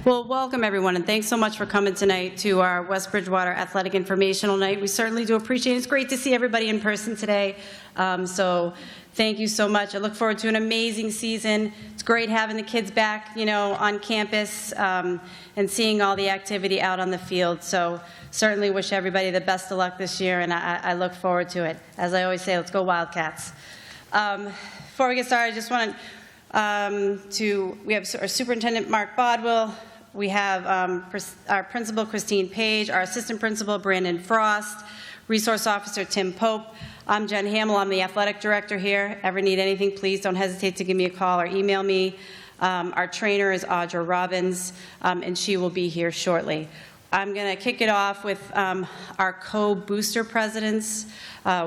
Well, welcome everyone, and thanks so much for coming tonight to our West Bridgewater Athletic Informational Night. We certainly do appreciate it. It's great to see everybody in person today. So thank you so much. I look forward to an amazing season. It's great having the kids back, you know, on campus and seeing all the activity out on the field. So certainly wish everybody the best of luck this year, and I look forward to it. As I always say, let's go Wildcats. Before we get started, I just want we have our Superintendent Mark Bodwell, we have our Principal Christine Page, our Assistant Principal Brandon Frost, Resource Officer Tim Pope. I'm Jen Hamill, I'm the Athletic Director here. Ever need anything, please don't hesitate to give me a call or email me. Our trainer is Audra Robbins, and she will be here shortly. I'm going to kick it off with our co-booster presidents.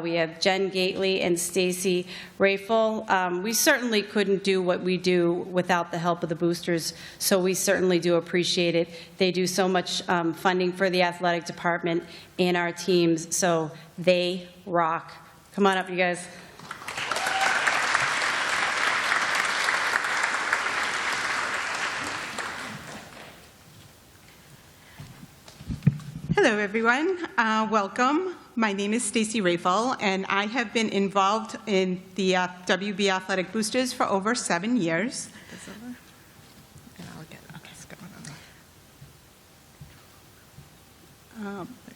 We have Jen Gately and Stacy Rafel. We certainly couldn't do what we do without the help of the boosters, so we certainly do appreciate it. They do so much funding for the athletic department and our teams, so they rock. Come on up, you guys. Hello, everyone. Welcome. My name is Stacy Rafel, and I have been involved in the WB Athletic Boosters for over 7 years.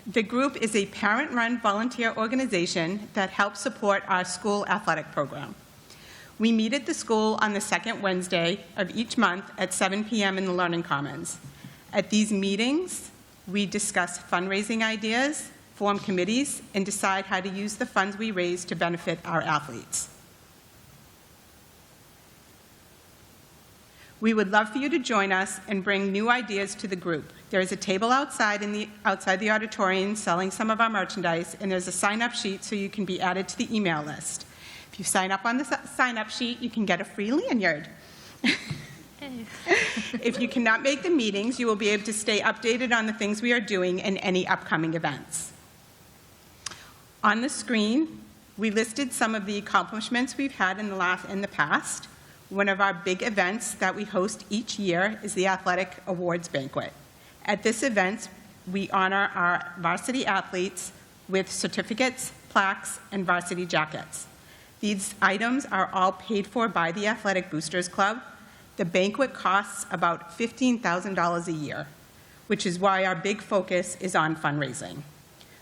The group is a parent-run volunteer organization that helps support our school athletic program. We meet at the school on the second Wednesday of each month at 7 p.m. in the Learning Commons. At these meetings, we discuss fundraising ideas, form committees, and decide how to use the funds we raise to benefit our athletes. We would love for you to join us and bring new ideas to the group. There is a table outside the auditorium selling some of our merchandise, and there's a sign-up sheet so you can be added to the email list. If you sign up on the sign-up sheet, you can get a free lanyard. If you cannot make the meetings, you will be able to stay updated on the things we are doing and any upcoming events. On the screen, we listed some of the accomplishments we've had in the past. One of our big events that we host each year is the Athletic Awards Banquet. At this event, we honor our varsity athletes with certificates, plaques, and varsity jackets. These items are all paid for by the Athletic Boosters Club. The banquet costs about $15,000 a year, which is why our big focus is on fundraising.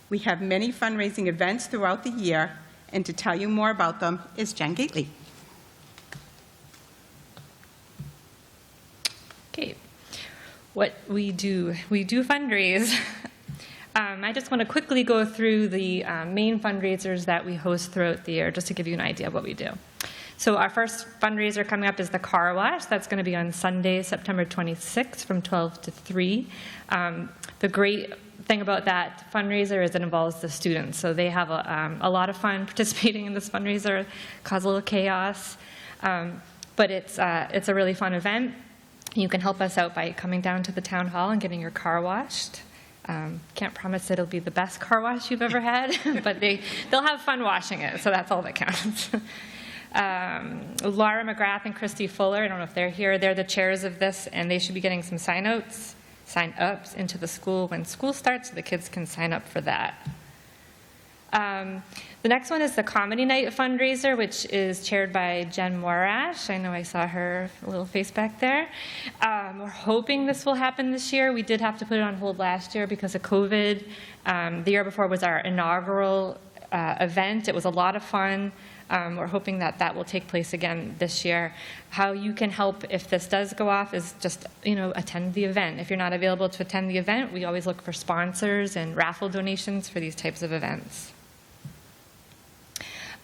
We have many fundraising events throughout the year, and to tell you more about them is Jen Gately. Okay, what we do fundraise. I just want to quickly go through the main fundraisers that we host throughout the year, just to give you an idea of what we do. So our first fundraiser coming up is the car wash. That's going to be on Sunday, September 26th from 12 to 3. The great thing about that fundraiser is it involves the students. So they have a lot of fun participating in this fundraiser, cause a little chaos. But it's a really fun event. You can help us out by coming down to the town hall and getting your car washed. Can't promise it'll be the best car wash you've ever had, but they'll have fun washing it, so that's all that counts. Laura McGrath and Christy Fuller, I don't know if they're here, they're the chairs of this, and they should be getting some sign-ups into the school when school starts, so the kids can sign up for that. The next one is the Comedy Night fundraiser, which is chaired by Jen Morash. I know I saw her little face back there. We're hoping this will happen this year. We did have to put it on hold last year because of COVID. The year before was our inaugural event. It was a lot of fun. We're hoping that that will take place again this year. How you can help if this does go off is just, attend the event. If you're not available to attend the event, we always look for sponsors and raffle donations for these types of events.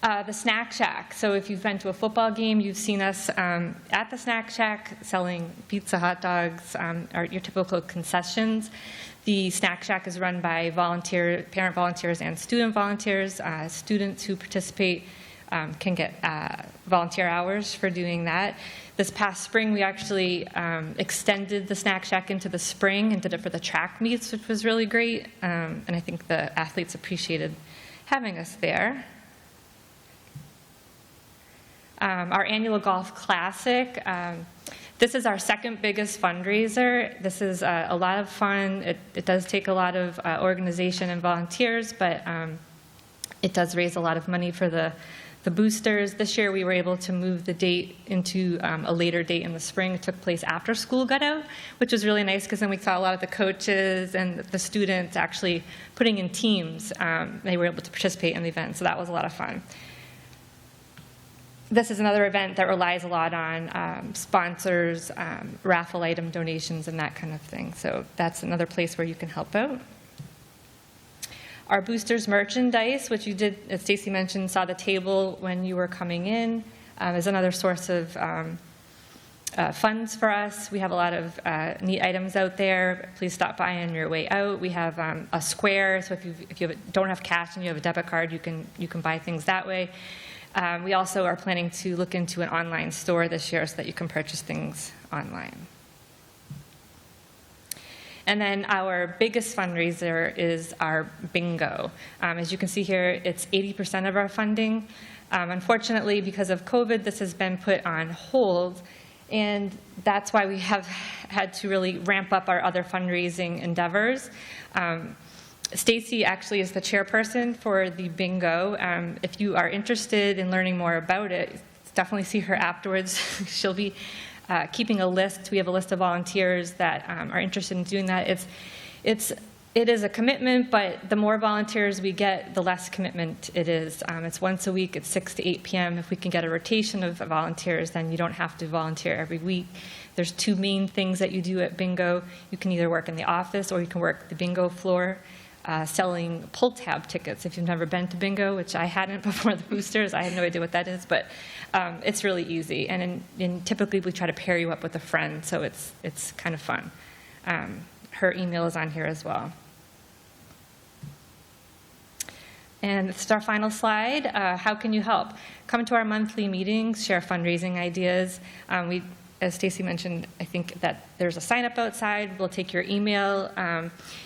The Snack Shack. So if you've been to a football game, you've seen us at the Snack Shack selling pizza, hot dogs, or your typical concessions. The Snack Shack is run by parent volunteers and student volunteers. Students who participate can get volunteer hours for doing that. This past spring, we actually extended the Snack Shack into the spring and did it for the track meets, which was really great. And I think the athletes appreciated having us there. Our annual golf classic, This is our second biggest fundraiser. This is a lot of fun. It does take a lot of organization and volunteers, but it does raise a lot of money for the boosters. This year we were able to move the date into a later date in the spring. It took place after school got out, which was really nice because then we saw a lot of the coaches and the students actually putting in teams. They were able to participate in the event, so that was a lot of fun. This is another event that relies a lot on sponsors, raffle item donations, and that kind of thing. So that's another place where you can help out. Our boosters merchandise, which you did, as Stacy mentioned, saw the table when you were coming in, is another source of funds for us. We have a lot of neat items out there. Please stop by on your way out. We have a square, so if you don't have cash and you have a debit card, you can buy things that way. We also are planning to look into an online store this year so that you can purchase things online. And then our biggest fundraiser is our bingo. As you can see here, it's 80% of our funding. Unfortunately, because of COVID, this has been put on hold, and that's why we have had to really ramp up our other fundraising endeavors. Stacy actually is the chairperson for the bingo. If you are interested in learning more about it, definitely see her afterwards. She'll be keeping a list. We have a list of volunteers that are interested in doing that. It is a commitment, but the more volunteers we get, the less commitment it is. It's once a week at 6 to 8 p.m. If we can get a rotation of volunteers, then you don't have to volunteer every week. There's two main things that you do at bingo. You can either work in the office or you can work the bingo floor. Selling pull tab tickets. If you've never been to bingo, which I hadn't before the boosters, I have no idea what that is, but it's really easy. And typically we try to pair you up with a friend, so it's kind of fun. Her email is on here as well. And this is our final slide. How can you help? Come to our monthly meetings, share fundraising ideas. As Stacy mentioned, I think that there's a sign up outside. We'll take your email.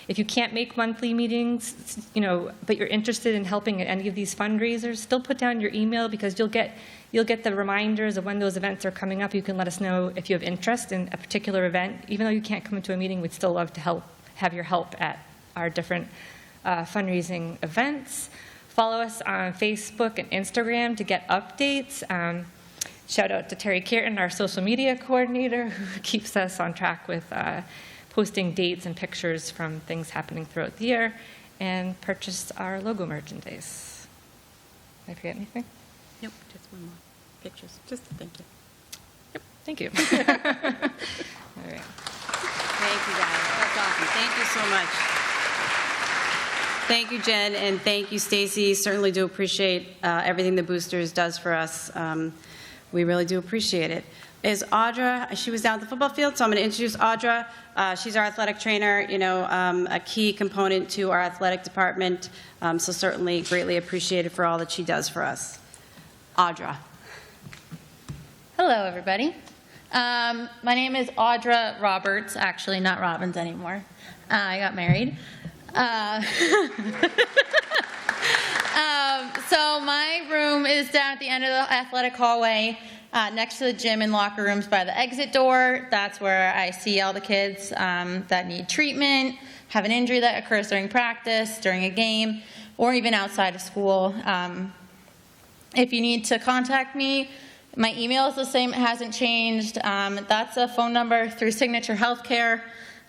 If you can't make monthly meetings, but you're interested in helping at any of these fundraisers, still put down your email because you'll get the reminders of when those events are coming up. You can let us know if you have interest in a particular event. Even though you can't come to a meeting, we'd still love to have your help at our different fundraising events. Follow us on Facebook and Instagram to get updates. Shout out to Terry Kearton, our social media coordinator, who keeps us on track with posting dates and pictures from things happening throughout the year, and purchase our logo merchandise. Did I forget anything? Nope, just one more. Pictures, just thank you. Yep, thank you. All right. Thank you, guys. That's awesome. Thank you so much. Thank you, Jen, and thank you, Stacy. Certainly do appreciate everything the Boosters does for us. We really do appreciate it. Is Audra, she was down at the football field, so I'm going to introduce Audra. She's our athletic trainer, a key component to our athletic department, so certainly greatly appreciated for all that she does for us. Audra. Hello, everybody. My name is Audra Roberts, actually not Robbins anymore. I got married. So my room is down at the end of the athletic hallway, next to the gym and locker rooms by the exit door. That's where I see all the kids that need treatment, have an injury that occurs during practice, during a game, or even outside of school. If you need to contact me, my email is the same, it hasn't changed. That's a phone number through Signature Healthcare,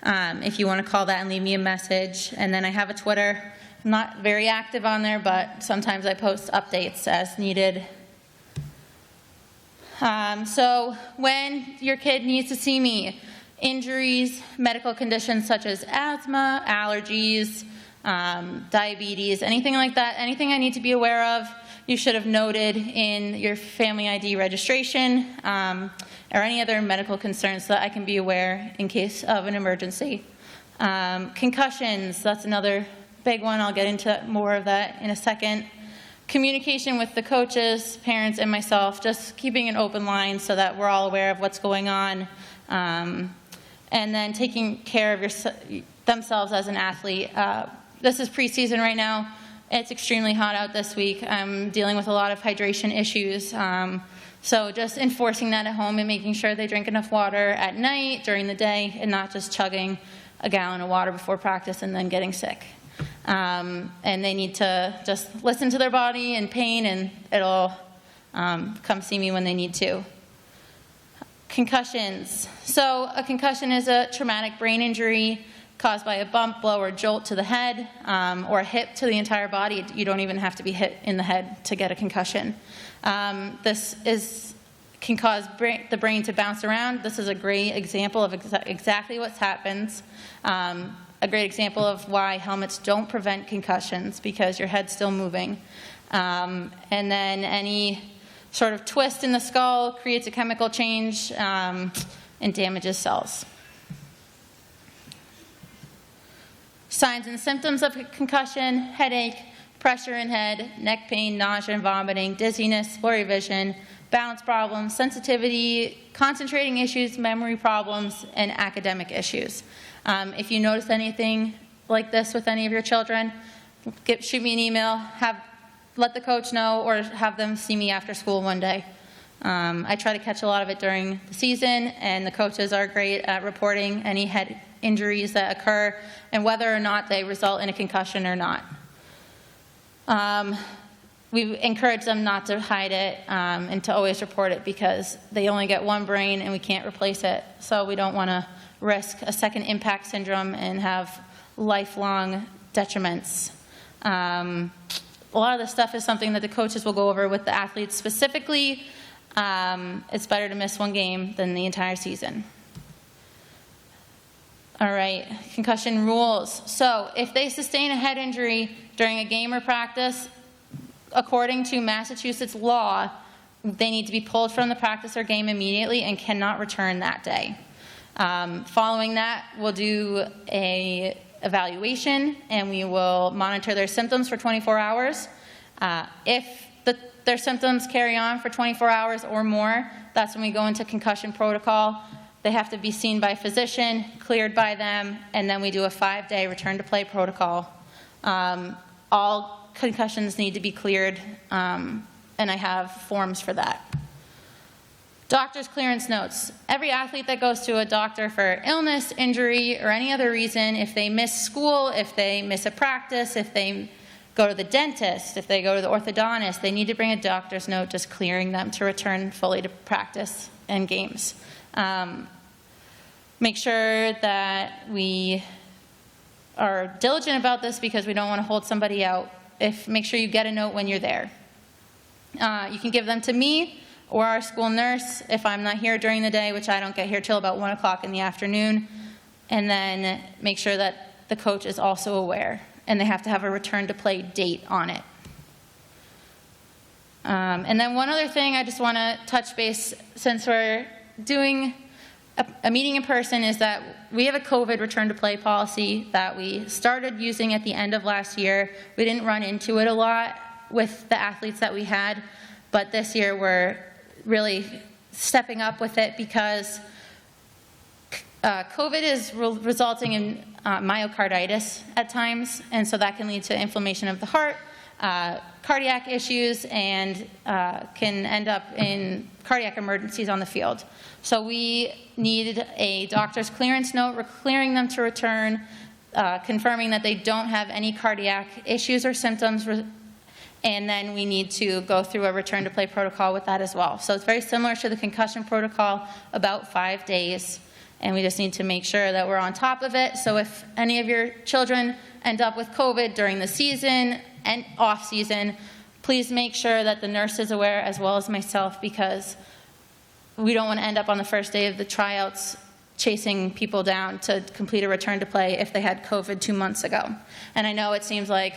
if you want to call that and leave me a message. And then I have a Twitter. I'm not very active on there, but sometimes I post updates as needed. So when your kid needs to see me, injuries, medical conditions such as asthma, allergies, diabetes, anything like that, anything I need to be aware of, you should have noted in your FamilyID registration, or any other medical concerns so that I can be aware in case of an emergency. Concussions, that's another big one. I'll get into more of that in a second. Communication with the coaches, parents, and myself, just keeping an open line so that we're all aware of what's going on. And then taking care of themselves as an athlete. This is preseason right now. It's extremely hot out this week. I'm dealing with a lot of hydration issues. So just enforcing that at home and making sure they drink enough water at night, during the day, and not just chugging a gallon of water before practice and then getting sick. And they need to just listen to their body and pain, and it'll come see me when they need to. Concussions. So a concussion is a traumatic brain injury caused by a bump, blow, or jolt to the head, or a hit to the entire body. You don't even have to be hit in the head to get a concussion. This can cause the brain to bounce around. This is a great example of exactly what happens. A great example of why helmets don't prevent concussions, because your head's still moving. And then any sort of twist in the skull creates a chemical change and damages cells. Signs and symptoms of concussion: headache, pressure in head, neck pain, nausea and vomiting, dizziness, blurry vision, balance problems, sensitivity, concentrating issues, memory problems, and academic issues. If you notice anything like this with any of your children, shoot me an email, let the coach know, or have them see me after school one day. I try to catch a lot of it during the season, and the coaches are great at reporting any head injuries that occur and whether or not they result in a concussion or not. We encourage them not to hide it and to always report it, because they only get one brain and we can't replace it. So we don't want to risk a second impact syndrome and have lifelong detriments. A lot of this stuff is something that the coaches will go over with the athletes specifically. It's better to miss one game than the entire season. All right, concussion rules. So if they sustain a head injury during a game or practice, according to Massachusetts law, they need to be pulled from the practice or game immediately and cannot return that day. Following that, we'll do an evaluation, and we will monitor their symptoms for 24 hours. If their symptoms carry on for 24 hours or more, that's when we go into concussion protocol. They have to be seen by a physician, cleared by them, and then we do a 5-day return to play protocol. All concussions need to be cleared, and I have forms for that. Doctor's clearance notes. Every athlete that goes to a doctor for illness, injury, or any other reason, if they miss school, if they miss a practice, if they go to the dentist, if they go to the orthodontist, they need to bring a doctor's note just clearing them to return fully to practice and games. Make sure that we are diligent about this, because we don't want to hold somebody out. Make sure you get a note when you're there. You can give them to me or our school nurse if I'm not here during the day, which I don't get here till about 1 o'clock in the afternoon. And then make sure that the coach is also aware, and they have to have a return to play date on it. And then one other thing I just want to touch base, since we're doing a meeting in person, is that we have a COVID return to play policy that we started using at the end of last year. We didn't run into it a lot with the athletes that we had, but this year we're really stepping up with it, because COVID is resulting in myocarditis at times, and so that can lead to inflammation of the heart, cardiac issues, and can end up in cardiac emergencies on the field. So we need a doctor's clearance note. We're clearing them to return, confirming that they don't have any cardiac issues or symptoms, and then we need to go through a return to play protocol with that as well. So it's very similar to the concussion protocol, about 5 days, and we just need to make sure that we're on top of it. So if any of your children end up with COVID during the season and off season, please make sure that the nurse is aware, as well as myself, because we don't want to end up on the first day of the tryouts chasing people down to complete a return to play if they had COVID 2 months ago. And I know it seems like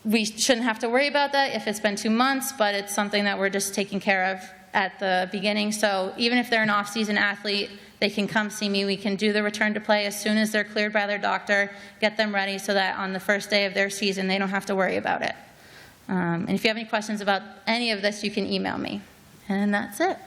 we shouldn't have to worry about that if it's been 2 months, but it's something that we're just taking care of at the beginning. So even if they're an off-season athlete, they can come see me. We can do the return to play as soon as they're cleared by their doctor, get them ready so that on the first day of their season, they don't have to worry about it. And if you have any questions about any of this, you can email me. And that's it.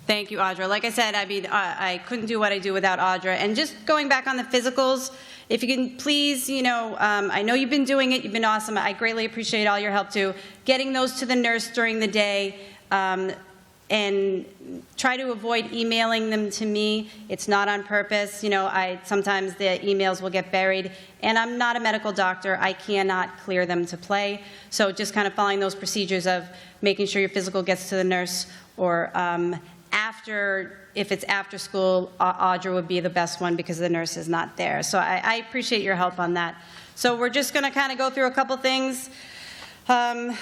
Thank you, Audra. Like I said, I mean, I couldn't do what I do without Audra. And just going back on the physicals, if you can please, I know you've been doing it. You've been awesome. I greatly appreciate all your help too. Getting those to the nurse during the day, and try to avoid emailing them to me. It's not on purpose. Sometimes the emails will get buried, and I'm not a medical doctor. I cannot clear them to play. So just kind of following those procedures of making sure your physical gets to the nurse, or if it's after school, Audra would be the best one because the nurse is not there. So I appreciate your help on that. So we're just going to kind of go through a couple things. I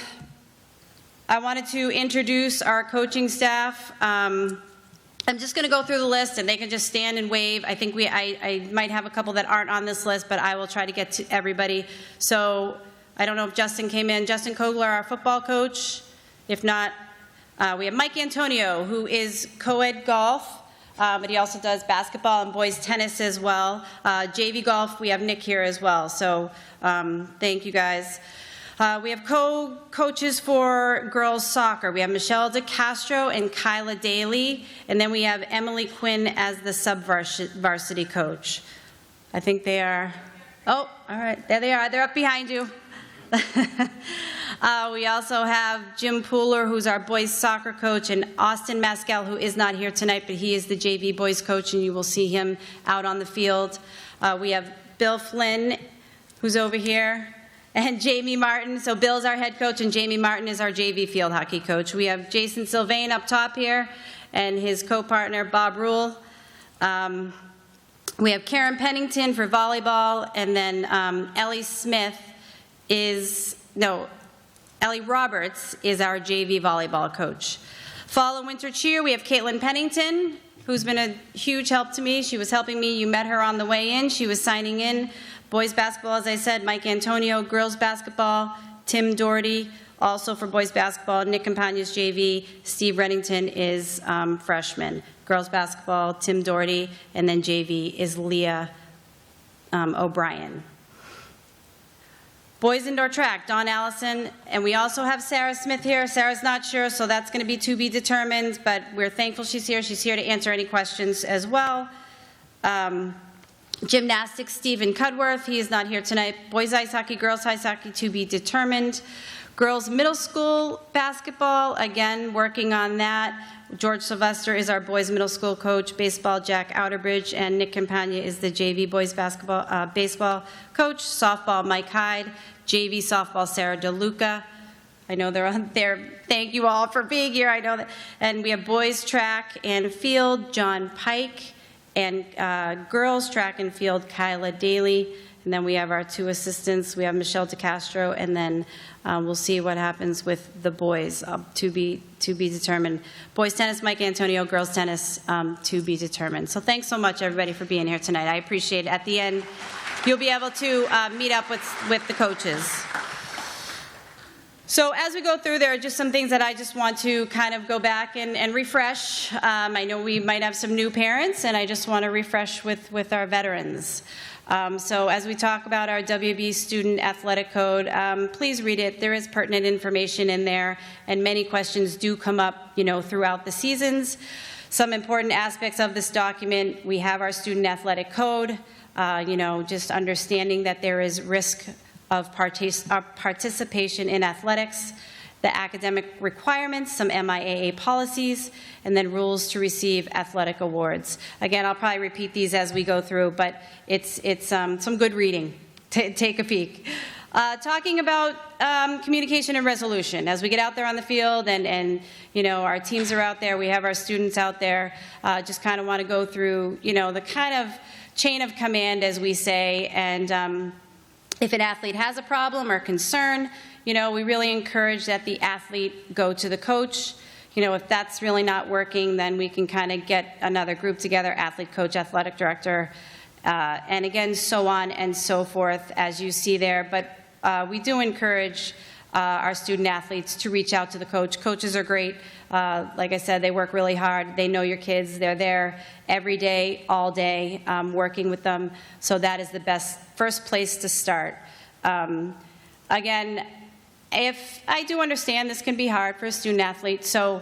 wanted to introduce our coaching staff. I'm just going to go through the list, and they can just stand and wave. I think I might have a couple that aren't on this list, but I will try to get to everybody. So I don't know if Justin came in. Justin Kogler, our football coach. If not, we have Mike Antonio, who is co-ed golf, but he also does basketball and boys tennis as well. JV golf, we have Nick here as well. So thank you guys. We have co-coaches for girls soccer. We have Michelle DeCastro and Kyla Daly, and then we have Emily Quinn as the sub-varsity coach. I think they are, oh, all right, there they are. They're up behind you. We also have Jim Pooler, who's our boys soccer coach, and Austin Maskell, who is not here tonight, but he is the JV boys coach, and you will see him out on the field. We have Bill Flynn, who's over here, and Jamie Martin. So Bill's our head coach, and Jamie Martin is our JV field hockey coach. We have Jason Sylvain up top here, and his co-partner, Bob Rule. We have Karen Pennington for volleyball, and then Ellie Roberts is our JV volleyball coach. Fall and winter cheer, we have Caitlin Pennington, who's been a huge help to me. She was helping me. You met her on the way in. She was signing in. Boys basketball, as I said, Mike Antonio. Girls basketball, Tim Doherty, also for boys basketball. Nick Campagna's JV. Steve Reddington is freshman. Girls basketball, Tim Doherty, and then JV is Leah O'Brien. Boys indoor track, Dawn Allison, and we also have Sarah Smith here. Sarah's not sure, so that's going to be determined, but we're thankful she's here. She's here to answer any questions as well. Gymnastics, Stephen Cudworth, he is not here tonight. Boys ice hockey, girls ice hockey, to be determined. Girls middle school basketball, again, working on that. George Sylvester is our boys middle school coach. Baseball, Jack Outerbridge, and Nick Campagna is the JV boys basketball, baseball coach. Softball, Mike Hyde. JV softball, Sarah DeLuca. I know they're on there. Thank you all for being here. I know that. And we have boys track and field, John Pike. And girls track and field, Kyla Daly. And then we have our two assistants. We have Michelle DeCastro, and then we'll see what happens with the boys, to be determined. Boys tennis, Mike Antonio. Girls tennis, to be determined. So thanks so much, everybody, for being here tonight. I appreciate it. At the end, you'll be able to meet up with the coaches. So as we go through, there are just some things that I just want to kind of go back and refresh. I know we might have some new parents, and I just want to refresh with our veterans. So as we talk about our WB Student Athletic Code, please read it. There is pertinent information in there, and many questions do come up, throughout the seasons. Some important aspects of this document, we have our Student Athletic Code, just understanding that there is risk of participation in athletics, the academic requirements, some MIAA policies, and then rules to receive athletic awards. Again, I'll probably repeat these as we go through, but it's some good reading. Take a peek. Talking about communication and resolution. As we get out there on the field and our teams are out there, we have our students out there, just kind of want to go through, the kind of chain of command, as we say, and if an athlete has a problem or concern, we really encourage that the athlete go to the coach. If that's really not working, then we can kind of get another group together, athlete, coach, athletic director, and again, so on and so forth, as you see there. But we do encourage our student athletes to reach out to the coach. Coaches are great. Like I said, they work really hard. They know your kids. They're there every day, all day, working with them. So that is the first place to start. Again, if I do understand this can be hard for a student athlete. So,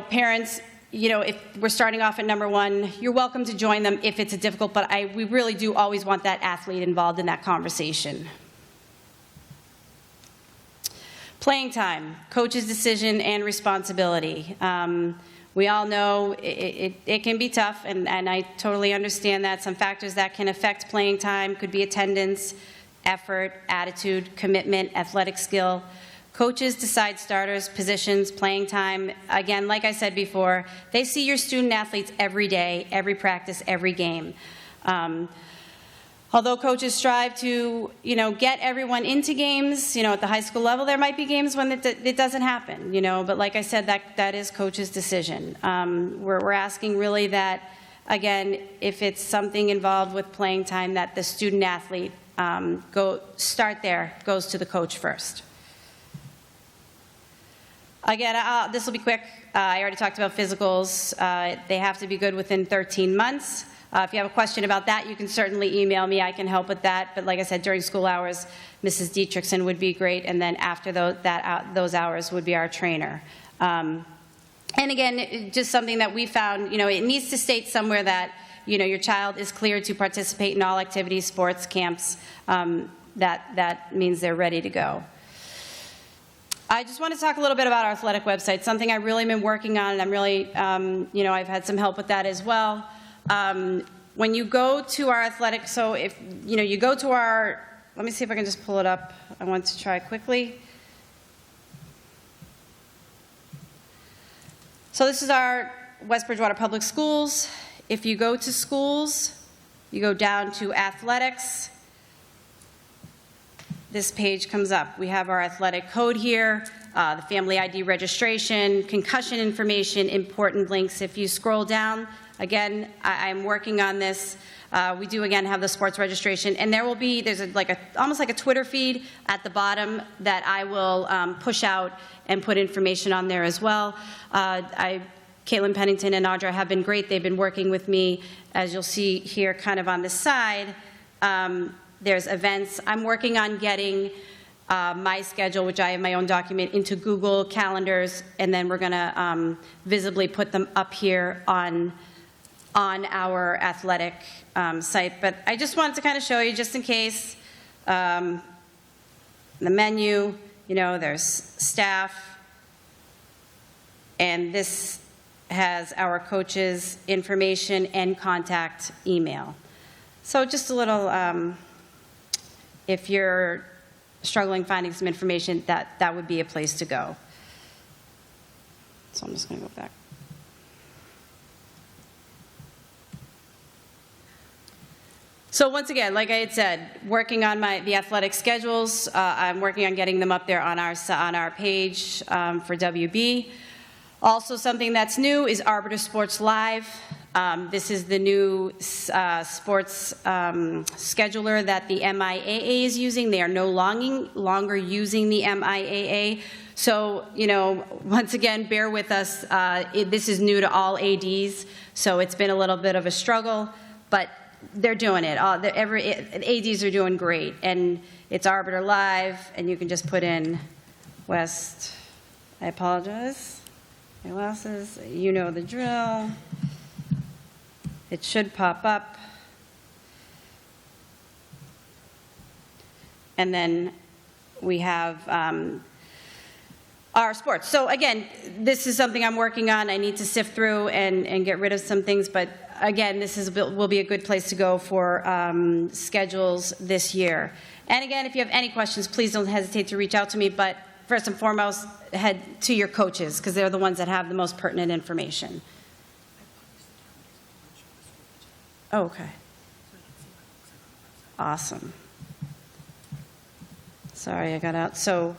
parents, if we're starting off at number 1, you're welcome to join them if it's difficult, but we really do always want that athlete involved in that conversation. Playing time, coach's decision and responsibility. We all know it can be tough, and I totally understand that. Some factors that can affect playing time could be attendance, effort, attitude, commitment, athletic skill. Coaches decide starters, positions, playing time. Again, like I said before, they see your student athletes every day, every practice, every game. Although coaches strive to, get everyone into games, at the high school level, there might be games when it doesn't happen, but like I said, that is coach's decision. We're asking really that, again, if it's something involved with playing time, that the student athlete goes to the coach first. Again, this will be quick. I already talked about physicals. They have to be good within 13 months. If you have a question about that, you can certainly email me. I can help with that. But like I said, during school hours, Mrs. Dietrichson would be great. And then after those hours would be our trainer. And again, just something that we found, it needs to state somewhere that, your child is cleared to participate in all activities, sports, camps. That means they're ready to go. I just want to talk a little bit about our athletic website, something I've really been working on, and I'm really, I've had some help with that as well. When you go to our athletic, so if, you go to our, let me see if I can just pull it up. I want to try quickly. So this is our West Bridgewater Public Schools. If you go to schools, you go down to athletics. This page comes up. We have our athletic code here, the FamilyID registration, concussion information, important links. If you scroll down, again, I'm working on this. We do, again, have the sports registration. And there's almost like a Twitter feed at the bottom that I will push out and put information on there as well. Caitlin Pennington and Audra have been great. They've been working with me, as you'll see here kind of on the side. There's events. I'm working on getting my schedule, which I have my own document, into Google Calendars, and then we're going to visibly put them up here on our athletic site. But I just wanted to kind of show you, just in case, the menu, there's staff, and this has our coaches' information and contact email. So just a little, if you're struggling finding some information, that would be a place to go. So I'm just going to go back. So once again, like I had said, working on the athletic schedules. I'm working on getting them up there on our page for WB. Also, something that's new is Arbiter Sports Live. This is the new sports scheduler that the MIAA is using. They are no longer using the MIAA. So, once again, bear with us. This is new to all ADs, so it's been a little bit of a struggle, but they're doing it. ADs are doing great, and it's Arbiter Live, and you can just put in West. I apologize. My glasses. You know the drill. It should pop up. And then we have our sports. So again, this is something I'm working on. I need to sift through and get rid of some things, but again, will be a good place to go for schedules this year. And again, if you have any questions, please don't hesitate to reach out to me, but first and foremost, head to your coaches, because they're the ones that have the most pertinent information. Oh, okay. Awesome. Sorry, I got out. So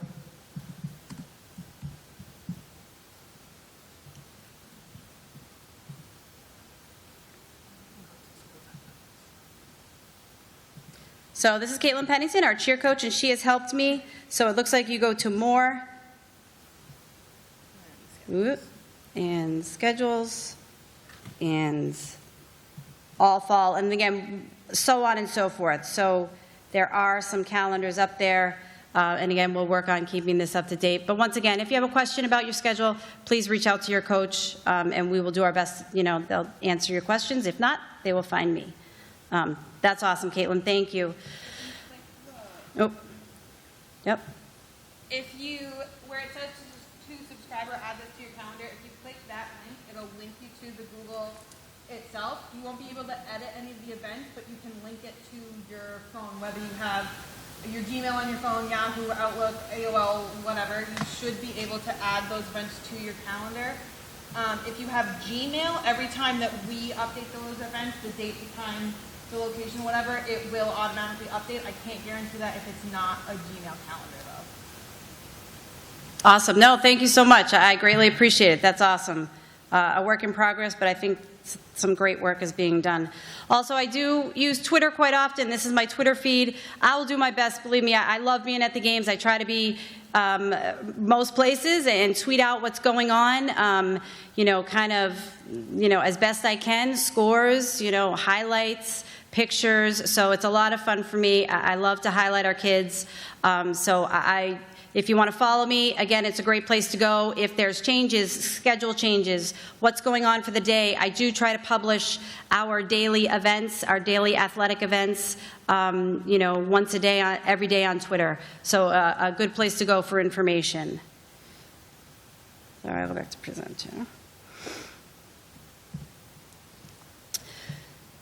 this is Caitlin Pennington, our cheer coach, and she has helped me. So it looks like you go to more, and schedules, and all fall, and again, so on and so forth. So there are some calendars up there. And again, we'll work on keeping this up to date. But once again, if you have a question about your schedule, please reach out to your coach, and we will do our best. They'll answer your questions. If not, they will find me. That's awesome, Caitlin. Thank you. Oh, yep. Where it says to subscribe or add this to your calendar, if you click that link, it'll link you to the Google itself. You won't be able to edit any of the events, but you can link it to your phone, whether you have your Gmail on your phone, Yahoo, Outlook, AOL, whatever. You should be able to add those events to your calendar. If you have Gmail, every time that we update those events, the date, the time, the location, whatever, it will automatically update. I can't guarantee that if it's not a Gmail calendar, though. Awesome. No, thank you so much. I greatly appreciate it. That's awesome. A work in progress, but I think some great work is being done. Also, I do use Twitter quite often. This is my Twitter feed. I will do my best. Believe me, I love being at the games. I try to be most places and tweet out what's going on, as best I can, scores, highlights, pictures. So it's a lot of fun for me. I love to highlight our kids. If you want to follow me, again, it's a great place to go. If there's changes, schedule changes, what's going on for the day, I do try to publish our daily events, our daily athletic events, once a day, every day on Twitter. So a good place to go for information. All right, I'll go back to present here.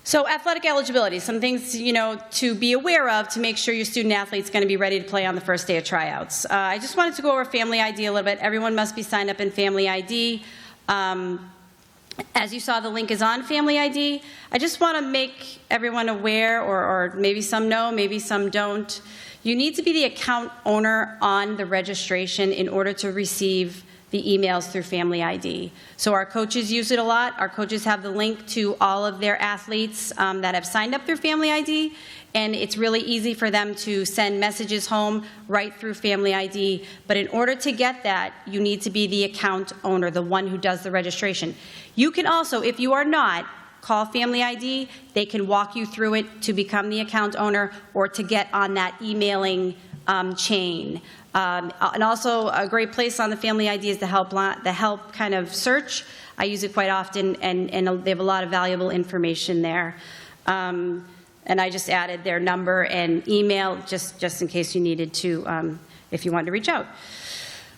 So athletic eligibility, some things, to be aware of to make sure your student athlete's going to be ready to play on the first day of tryouts. I just wanted to go over FamilyID a little bit. Everyone must be signed up in FamilyID. As you saw, the link is on FamilyID. I just want to make everyone aware, or maybe some know, maybe some don't. You need to be the account owner on the registration in order to receive the emails through FamilyID. So our coaches use it a lot. Our coaches have the link to all of their athletes that have signed up through FamilyID, and it's really easy for them to send messages home right through FamilyID. But in order to get that, you need to be the account owner, the one who does the registration. You can also, if you are not, call FamilyID. They can walk you through it to become the account owner or to get on that emailing chain. And also a great place on the FamilyID is the help kind of search. I use it quite often, and they have a lot of valuable information there. And I just added their number and email just in case you needed to, if you wanted to reach out.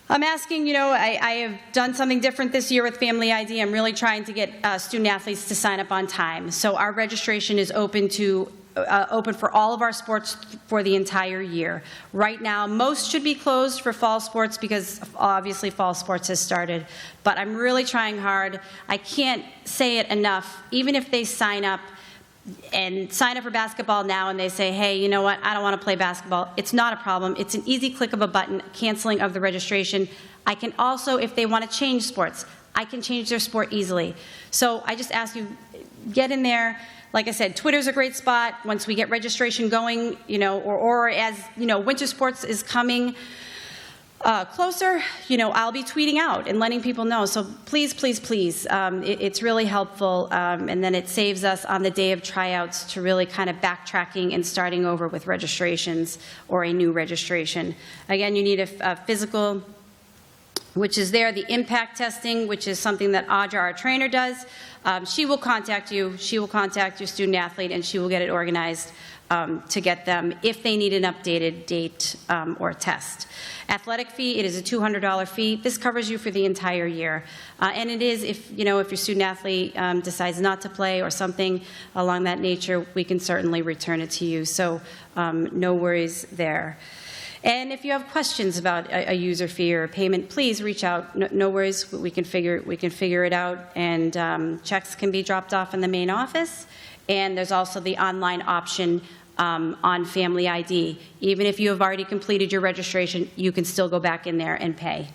I'm asking, I have done something different this year with FamilyID. I'm really trying to get student athletes to sign up on time. So our registration is open for all of our sports for the entire year. Right now, most should be closed for fall sports because obviously fall sports has started. But I'm really trying hard. I can't say it enough. Even if they sign up for basketball now and they say, hey, you know what, I don't want to play basketball, it's not a problem. It's an easy click of a button, canceling of the registration. I can also, if they want to change sports, I can change their sport easily. So I just ask you, get in there. Like I said, Twitter's a great spot. Once we get registration going, or as, winter sports is coming closer, I'll be tweeting out and letting people know. So please, please, please, it's really helpful. And then it saves us on the day of tryouts to really kind of backtracking and starting over with registrations or a new registration. Again, you need a physical, which is there, the impact testing, which is something that Audra, our trainer, does. She will contact you. She will contact your student athlete, and she will get it organized to get them if they need an updated date or test. Athletic fee, it is a $200 fee. This covers you for the entire year. And it is, if your student athlete decides not to play or something along that nature, we can certainly return it to you. So no worries there. And if you have questions about a user fee or a payment, please reach out. No worries, we can figure it out. And checks can be dropped off in the main office. And there's also the online option on FamilyID. Even if you have already completed your registration, you can still go back in there and pay.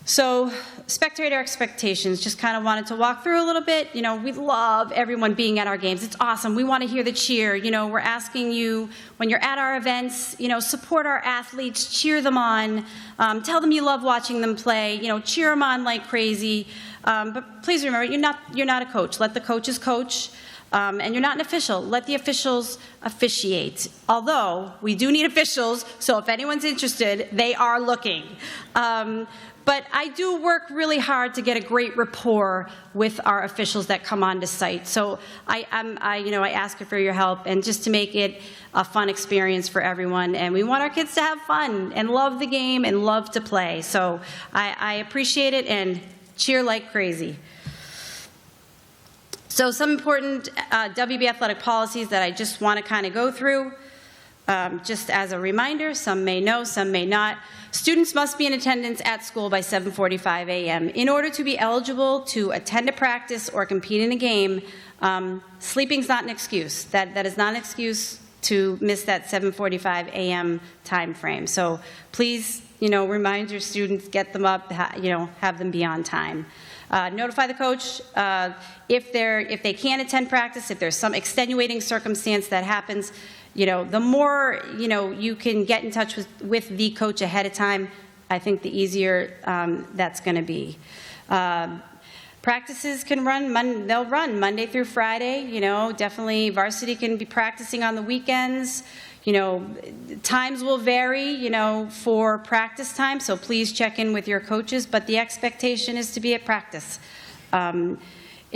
So spectator expectations, just kind of wanted to walk through a little bit. We love everyone being at our games. It's awesome. We want to hear the cheer. We're asking you, when you're at our events, support our athletes, cheer them on, tell them you love watching them play, cheer them on like crazy. But please remember, you're not a coach. Let the coaches coach. and you're not an official, let the officials officiate. Although, we do need officials, so if anyone's interested, they are looking. But I do work really hard to get a great rapport with our officials that come onto site. So I ask for your help, and just to make it a fun experience for everyone. And we want our kids to have fun and love the game and love to play. So I appreciate it and cheer like crazy. So some important WB athletic policies that I just want to kind of go through. Just as a reminder, some may know, some may not. Students must be in attendance at school by 7:45 a.m. In order to be eligible to attend a practice or compete in a game, sleeping's not an excuse. That is not an excuse to miss that 7:45 a.m. time frame. So please, remind your students, get them up, have them be on time. Notify the coach if they can't attend practice, if there's some extenuating circumstance that happens. The more, you can get in touch with the coach ahead of time, I think the easier that's going to be. Practices can they'll run Monday through Friday, definitely varsity can be practicing on the weekends. Times will vary, for practice time, so please check in with your coaches, but the expectation is to be at practice.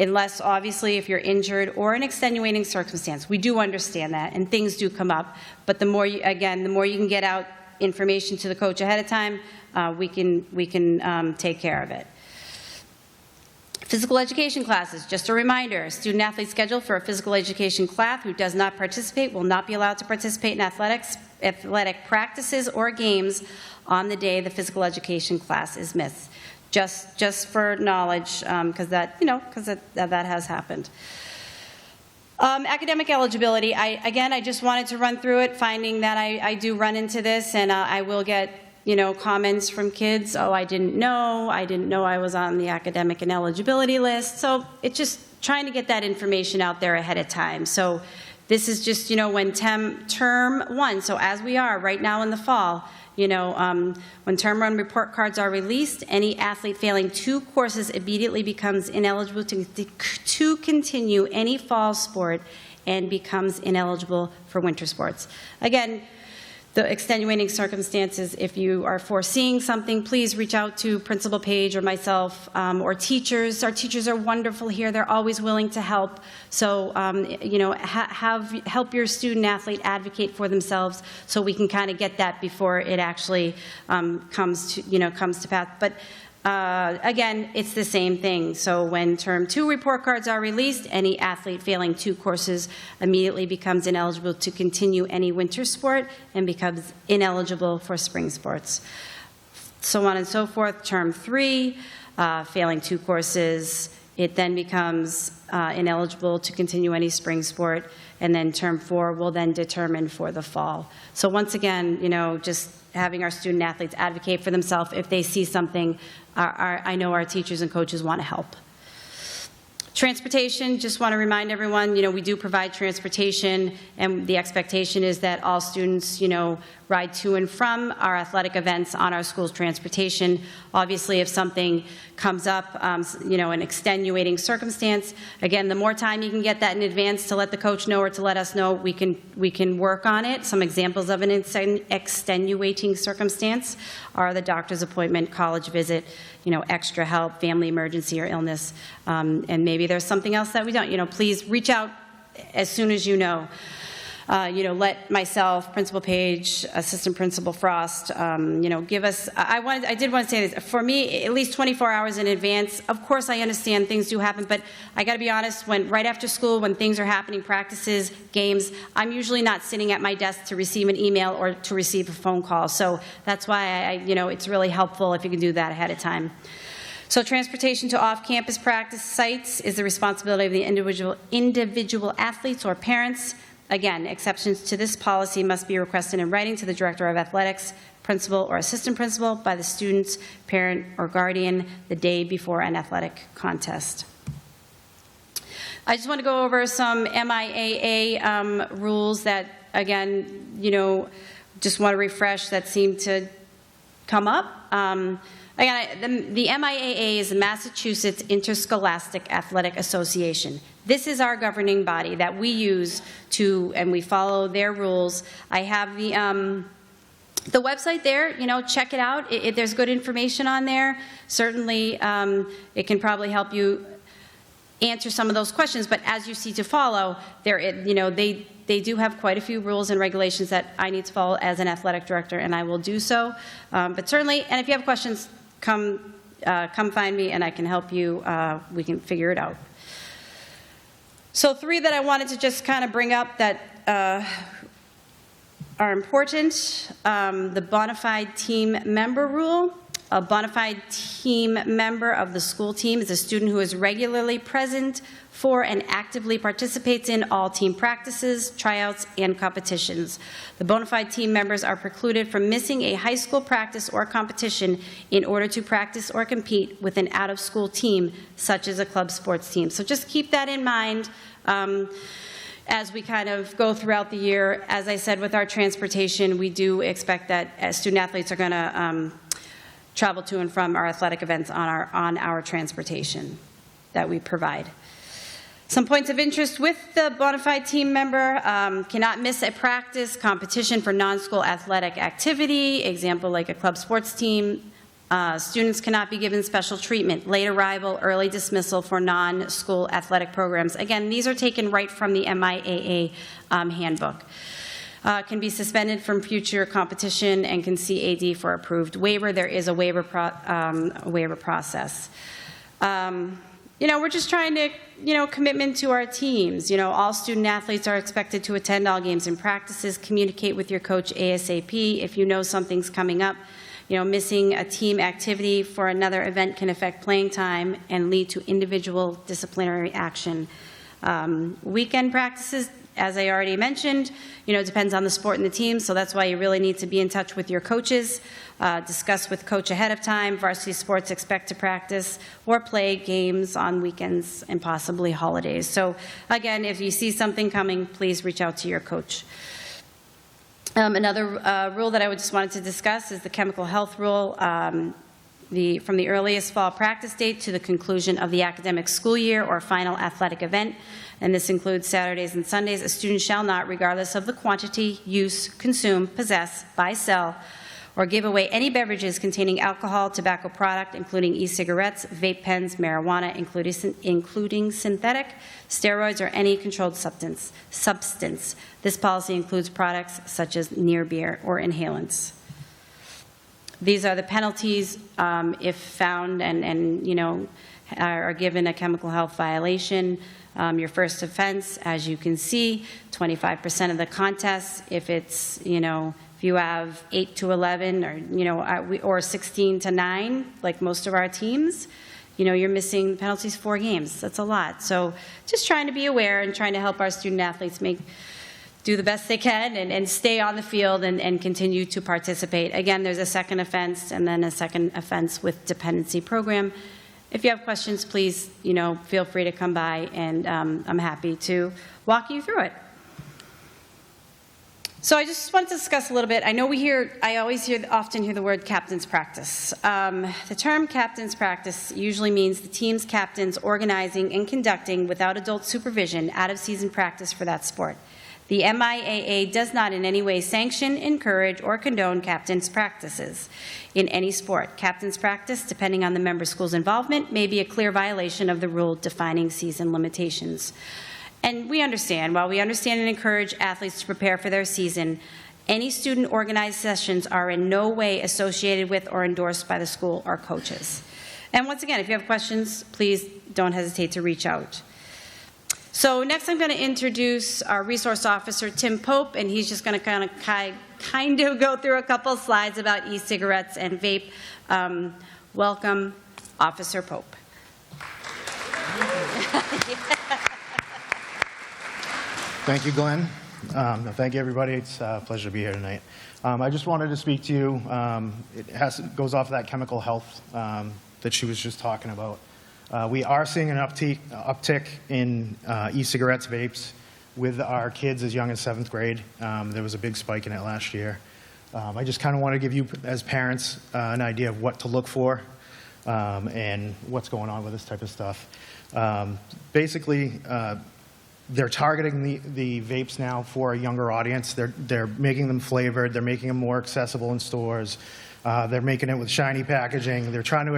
Unless, obviously, if you're injured or an extenuating circumstance. We do understand that, and things do come up. But the more you can get out information to the coach ahead of time, we can take care of it. Physical education classes, just a reminder, a student athlete scheduled for a physical education class who does not participate will not be allowed to participate in athletic practices or games on the day the physical education class is missed. Just for knowledge, because that has happened. Academic eligibility, I just wanted to run through it, finding that I do run into this, and I will get, comments from kids, oh, I didn't know I was on the academic and eligibility list. So it's just trying to get that information out there ahead of time. So this is just, when term one, so as we are right now in the fall, when term one report cards are released, any athlete failing 2 courses immediately becomes ineligible to continue any fall sport and becomes ineligible for winter sports. Again, the extenuating circumstances, if you are foreseeing something, please reach out to Principal Page or myself or teachers. Our teachers are wonderful here. They're always willing to help. So, help your student athlete advocate for themselves so we can kind of get that before it actually comes to pass. But again, it's the same thing. So when term 2 report cards are released, any athlete failing 2 courses immediately becomes ineligible to continue any winter sport and becomes ineligible for spring sports. So on and so forth. Term 3, failing 2 courses, it then becomes ineligible to continue any spring sport, and then term 4 will then determine for the fall. So once again, just having our student athletes advocate for themselves if they see something. I know our teachers and coaches want to help. Transportation, just want to remind everyone, we do provide transportation, and the expectation is that all students, ride to and from our athletic events on our school's transportation. Obviously, if something comes up, an extenuating circumstance, again, the more time you can get that in advance to let the coach know or to let us know, we can work on it. Some examples of an extenuating circumstance are the doctor's appointment, college visit, extra help, family emergency or illness, and maybe there's something else that we don't. Please reach out as soon as you know. Let myself, Principal Page, Assistant Principal Frost, give us, I did want to say this, for me, at least 24 hours in advance. Of course, I understand things do happen, but I got to be honest, right after school, when things are happening, practices, games, I'm usually not sitting at my desk to receive an email or to receive a phone call. So that's why it's really helpful if you can do that ahead of time. So transportation to off-campus practice sites is the responsibility of the individual athletes or parents. Again, exceptions to this policy must be requested in writing to the Director of Athletics, Principal or Assistant Principal by the student's parent or guardian the day before an athletic contest. I just want to go over some MIAA rules that, again, just want to refresh that seem to come up. Again, the MIAA is the Massachusetts Interscholastic Athletic Association. This is our governing body that we use to, and we follow their rules. I have the website there, check it out. There's good information on there. Certainly, it can probably help you answer some of those questions, but as you see to follow, they do have quite a few rules and regulations that I need to follow as an athletic director, and I will do so. But certainly, and if you have questions, come find me and I can help you. We can figure it out. So 3 that I wanted to just kind of bring up that are important. The bonafide team member rule. A bonafide team member of the school team is a student who is regularly present for and actively participates in all team practices, tryouts, and competitions. The bonafide team members are precluded from missing a high school practice or competition in order to practice or compete with an out-of-school team, such as a club sports team. So just keep that in mind as we kind of go throughout the year. As I said, with our transportation, we do expect that student athletes are going to travel to and from our athletic events on our transportation that we provide. Some points of interest with the bonafide team member: cannot miss a practice, competition for non-school athletic activity, example like a club sports team. Students cannot be given special treatment, late arrival, early dismissal for non-school athletic programs. Again, these are taken right from the MIAA handbook. Can be suspended from future competition and can see AD for approved waiver. There is a waiver process. We're just trying to, commitment to our teams. All student athletes are expected to attend all games and practices, communicate with your coach ASAP. If you know something's coming up, missing a team activity for another event can affect playing time and lead to individual disciplinary action. Weekend practices, as I already mentioned, depends on the sport and the team, so that's why you really need to be in touch with your coaches. Discuss with coach ahead of time. Varsity sports expect to practice or play games on weekends and possibly holidays. So again, if you see something coming, please reach out to your coach. Another rule that I just wanted to discuss is the chemical health rule. From the earliest fall practice date to the conclusion of the academic school year or final athletic event, and this includes Saturdays and Sundays, a student shall not, regardless of the quantity, use, consume, possess, buy, sell, or give away any beverages containing alcohol, tobacco product, including e-cigarettes, vape pens, marijuana, including synthetic, steroids, or any controlled substance. This policy includes products such as near beer or inhalants. These are the penalties if found and are given a chemical health violation. Your first offense, as you can see, 25% of the contests. If it's, if you have 8 to 11 or 16 to 9, like most of our teams, you're missing penalties 4 games. That's a lot. So just trying to be aware and trying to help our student athletes do the best they can and stay on the field and continue to participate. Again, there's a second offense and then a second offense with dependency program. If you have questions, please, feel free to come by, and I'm happy to walk you through it. So I just wanted to discuss a little bit. I know I often hear the word captain's practice. The term captain's practice usually means the team's captains organizing and conducting, without adult supervision, out-of-season practice for that sport. The MIAA does not in any way sanction, encourage, or condone captain's practices in any sport. Captain's practice, depending on the member school's involvement, may be a clear violation of the rule defining season limitations. And we understand, while we understand and encourage athletes to prepare for their season, any student-organized sessions are in no way associated with or endorsed by the school or coaches. And once again, if you have questions, please don't hesitate to reach out. So next I'm going to introduce our resource officer, Tim Pope, and he's just going to kind of go through a couple slides about e-cigarettes and vape. Welcome, Officer Pope. Thank you, Glenn. Thank you, everybody. It's a pleasure to be here tonight. I just wanted to speak to you. It goes off of that chemical health that she was just talking about. We are seeing an uptick in e-cigarettes, vapes, with our kids as young as 7th grade. There was a big spike in it last year. I just kind of want to give you, as parents, an idea of what to look for and what's going on with this type of stuff. Basically, they're targeting the vapes now for a younger audience. They're making them flavored. They're making them more accessible in stores. They're making it with shiny packaging. They're trying to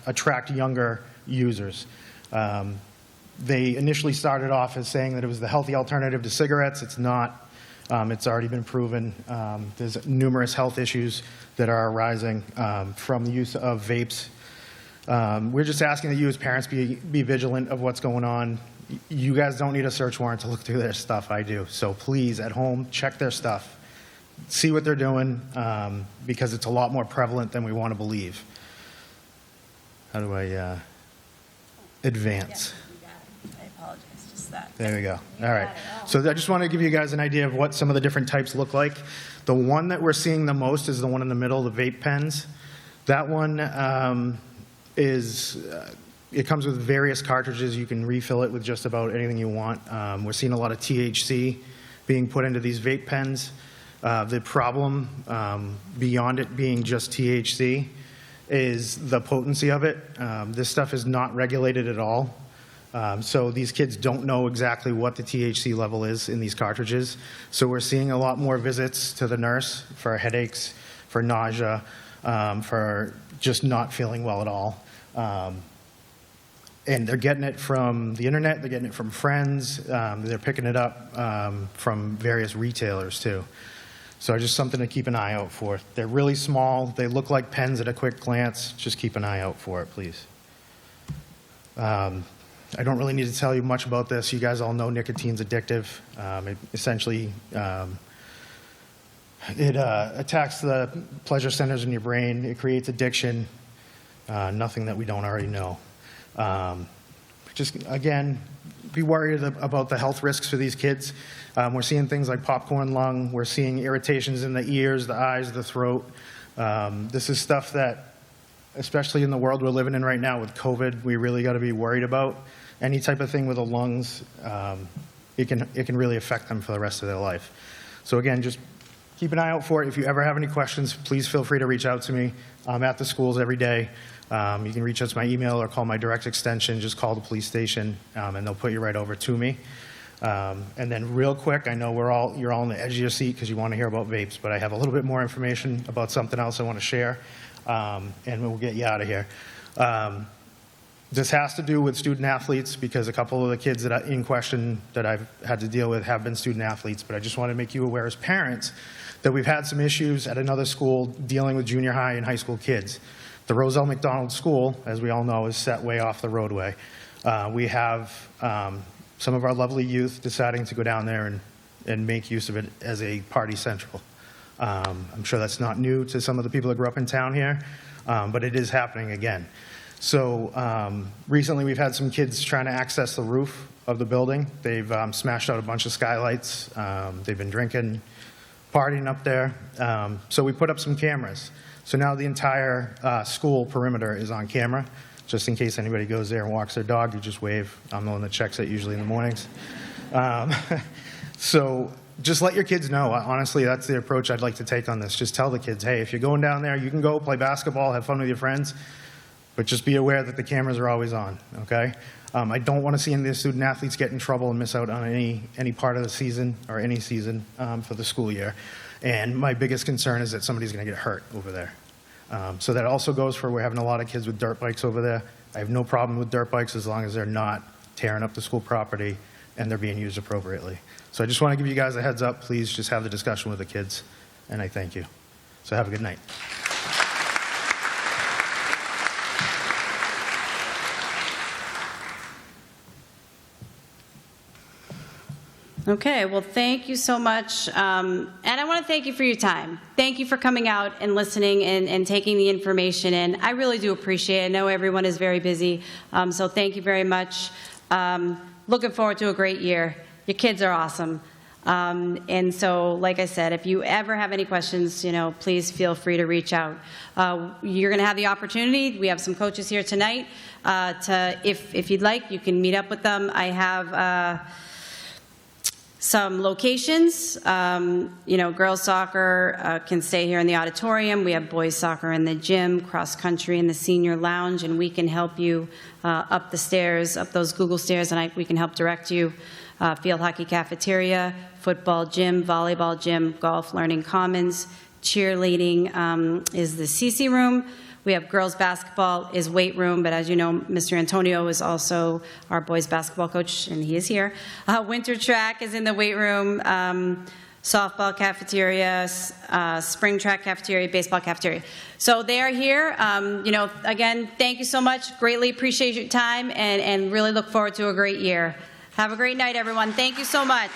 attract younger users. They initially started off as saying that it was the healthy alternative to cigarettes. It's not. It's already been proven. There's numerous health issues that are arising from the use of vapes. We're just asking that you as parents be vigilant of what's going on. You guys don't need a search warrant to look through their stuff. I do. So please, at home, check their stuff. See what they're doing, because it's a lot more prevalent than we want to believe. How do I advance? I apologize, just that. There we go. All right. So I just want to give you guys an idea of what some of the different types look like. The one that we're seeing the most is the one in the middle, the vape pens. That one it comes with various cartridges. You can refill it with just about anything you want. We're seeing a lot of THC being put into these vape pens. The problem, beyond it being just THC, is the potency of it. This stuff is not regulated at all. So these kids don't know exactly what the THC level is in these cartridges. So we're seeing a lot more visits to the nurse for headaches, for nausea, for just not feeling well at all. And they're getting it from the internet, they're getting it from friends, they're picking it up from various retailers too. So just something to keep an eye out for. They're really small, they look like pens at a quick glance, just keep an eye out for it, please. I don't really need to tell you much about this. You guys all know nicotine's addictive. It essentially, it attacks the pleasure centers in your brain. It creates addiction. Nothing that we don't already know. Just, again, be worried about the health risks for these kids. We're seeing things like popcorn lung. We're seeing irritations in the ears, the eyes, the throat. This is stuff that, especially in the world we're living in right now with COVID, we really got to be worried about. Any type of thing with the lungs, it can really affect them for the rest of their life. So again, just keep an eye out for it. If you ever have any questions, please feel free to reach out to me. I'm at the schools every day. You can reach out to my email or call my direct extension. Just call the police station, and they'll put you right over to me. And then real quick, I know you're all on the edge of your seat because you want to hear about vapes, but I have a little bit more information about something else I want to share, and we'll get you out of here. This has to do with student athletes because a couple of the kids that are in question that I've had to deal with have been student athletes, but I just want to make you aware as parents that we've had some issues at another school dealing with junior high and high school kids. The Roselle McDonald School, as we all know, is set way off the roadway. We have some of our lovely youth deciding to go down there and make use of it as a party central. I'm sure that's not new to some of the people that grew up in town here, but it is happening again. So recently we've had some kids trying to access the roof of the building. They've smashed out a bunch of skylights. They've been drinking, partying up there. So we put up some cameras. So now the entire school perimeter is on camera. Just in case anybody goes there and walks their dog, you just wave. I'm the one that checks it usually in the mornings. So just let your kids know. Honestly, that's the approach I'd like to take on this. Just tell the kids, hey, if you're going down there, you can go play basketball, have fun with your friends, but just be aware that the cameras are always on, okay? I don't want to see any of the student athletes get in trouble and miss out on any part of the season or any season for the school year. And my biggest concern is that somebody's going to get hurt over there. So that also goes for we're having a lot of kids with dirt bikes over there. I have no problem with dirt bikes as long as they're not tearing up the school property and they're being used appropriately. So I just want to give you guys a heads up. Please just have the discussion with the kids, and I thank you. So have a good night. Okay, well, thank you so much. And I want to thank you for your time. Thank you for coming out and listening and taking the information in. I really do appreciate it. I know everyone is very busy, so thank you very much. Looking forward to a great year. Your kids are awesome. And so, like I said, if you ever have any questions, please feel free to reach out. You're going to have the opportunity. We have some coaches here tonight. If you'd like, you can meet up with them. I have Some locations, girls soccer can stay here in the auditorium. We have boys soccer in the gym, cross country in the senior lounge, and we can help you up the stairs, up those Google stairs, and we can help direct you. Field hockey cafeteria, football gym, volleyball gym, golf learning commons, cheerleading is the CC room. We have girls basketball is weight room, but as you know, Mr. Antonio is also our boys basketball coach, and he is here. Winter track is in the weight room, softball cafeteria, spring track cafeteria, baseball cafeteria. So they are here. Again, thank you so much. Greatly appreciate your time and really look forward to a great year. Have a great night, everyone. Thank you so much.